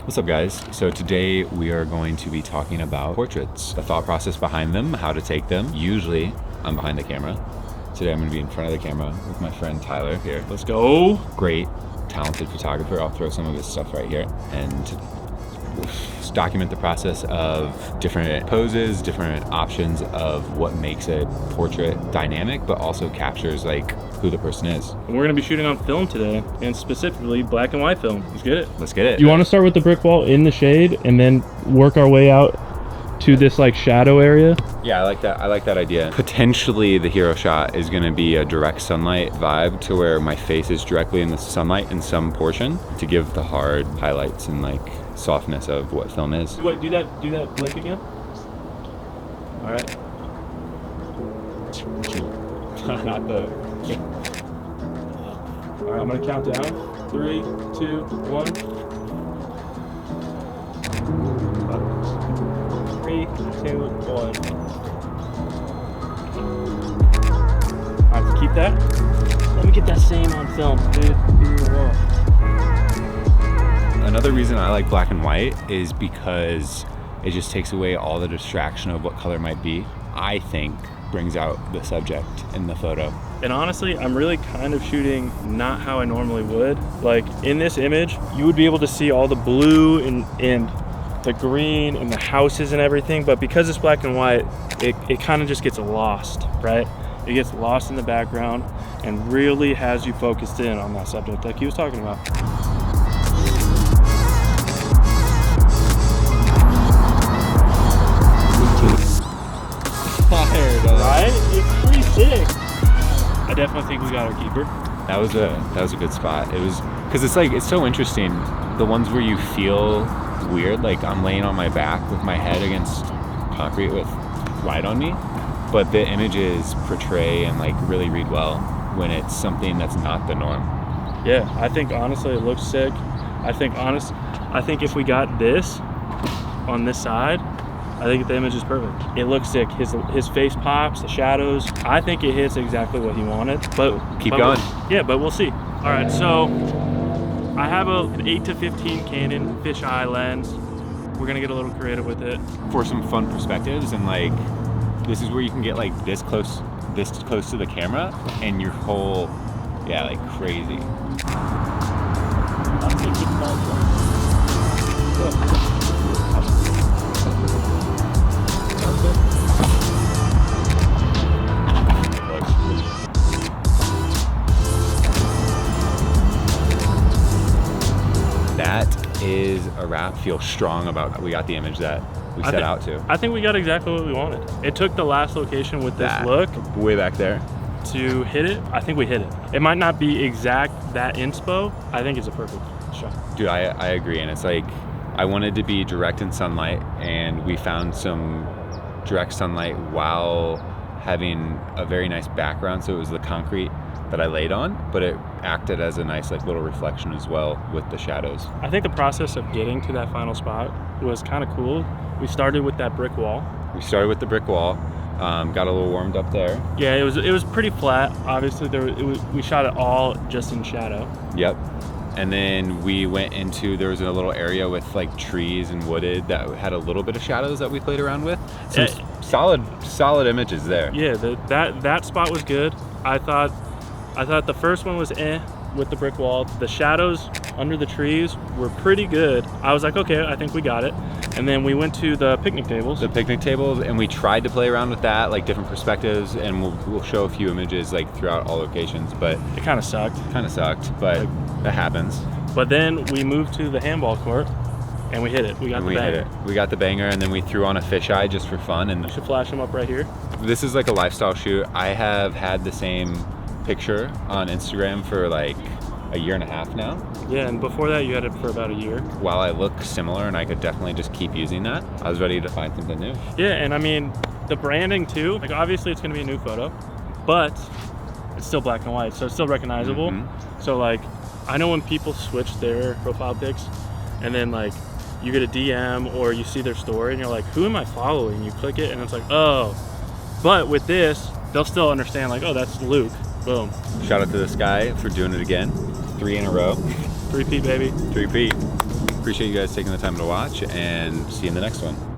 What's up, guys? So today we are going to be talking about portraits, the thought process behind them, how to take them. Usually I'm behind the camera. Today I'm going to be in front of the camera with my friend Tyler here. Let's go. Great, talented photographer. I'll throw some of his stuff right here and document the process of different poses, different options of what makes a portrait dynamic, but also captures like who the person is. And we're gonna be shooting on film today, and specifically black and white film. Let's get it. Let's get it. You want to start with the brick wall in the shade and then work our way out to this like shadow area? Yeah, I like that. I like that idea. Potentially the hero shot is gonna be a direct sunlight vibe to where my face is directly in the sunlight in some portion to give the hard highlights and like softness of what film is. Wait, do that blink again. All right. Not the... All right, I'm gonna count down. 3, 2, 1. 3, 2, 1. All right, keep that. Let me get that same on film, dude. Another reason I like black and white is because it just takes away all the distraction of what color might be. I think brings out the subject in the photo. And honestly, I'm really kind of shooting not how I normally would. Like in this image, you would be able to see all the blue and the green and the houses and everything, but because it's black and white, it kind of just gets lost, right? It gets lost in the background and really has you focused in on that subject like he was talking about. Fired, right? It's pretty sick. I definitely think we got our keeper. That was a good spot. It was because it's so interesting. The ones where you feel weird, like I'm laying on my back with my head against concrete with light on me, but the images portray and like really read well when it's something that's not the norm. Yeah, I think honestly it looks sick. I think if we got this on this side, I think the image is perfect. It looks sick. His face pops, the shadows. I think it hits exactly what he wanted. But keep going. Yeah, but we'll see. All right, so I have an 8-15 Canon fisheye lens. We're gonna get a little creative with it for some fun perspectives, and like this is where you can get like this close to the camera, and your whole, yeah, like crazy. That is a wrap. Feel strong about we got the image that we set out to. I think we got exactly what we wanted. It took the last location with this look way back there to hit it. I think we hit it. It might not be exact that inspo. I think it's a perfect shot. Dude, I agree, and it's like I wanted to be direct in sunlight, and we found some direct sunlight while having a very nice background. So it was the concrete that I laid on, but it acted as a nice like little reflection as well with the shadows. I think the process of getting to that final spot was kind of cool. We started with that brick wall. Got a little warmed up there. Yeah, it was pretty flat. Obviously, we shot it all just in shadow. Yep. And then we went into, there was a little area with like trees and wooded that had a little bit of shadows that we played around with. Some solid images there. Yeah, that spot was good. I thought the first one was with the brick wall. The shadows under the trees were pretty good. I was like, okay, I think we got it. And then we went to the picnic tables. And we tried to play around with that, like different perspectives, and we'll show a few images like throughout all locations, but it kind of sucked. But that happens. But then we moved to the handball court and we hit it. We got the banger, and then we threw on a fisheye just for fun. And you should flash them up right here. This is like a lifestyle shoot. I have had the same picture on Instagram for like a year and a half now. Yeah, and before that you had it for about a year. While I look similar and I could definitely just keep using that, I was ready to find something new. Yeah, and I mean, the branding too, like obviously it's gonna be a new photo, but it's still black and white, so it's still recognizable. Mm-hmm. So like, I know when people switch their profile pics and then like you get a DM or you see their story and you're like, who am I following? You click it and it's like, oh. But with this, they'll still understand like, oh, that's Luke. Boom. Shout out to this guy for doing it again. 3 in a row. 3P, baby. 3P. Appreciate you guys taking the time to watch, and see you in the next one.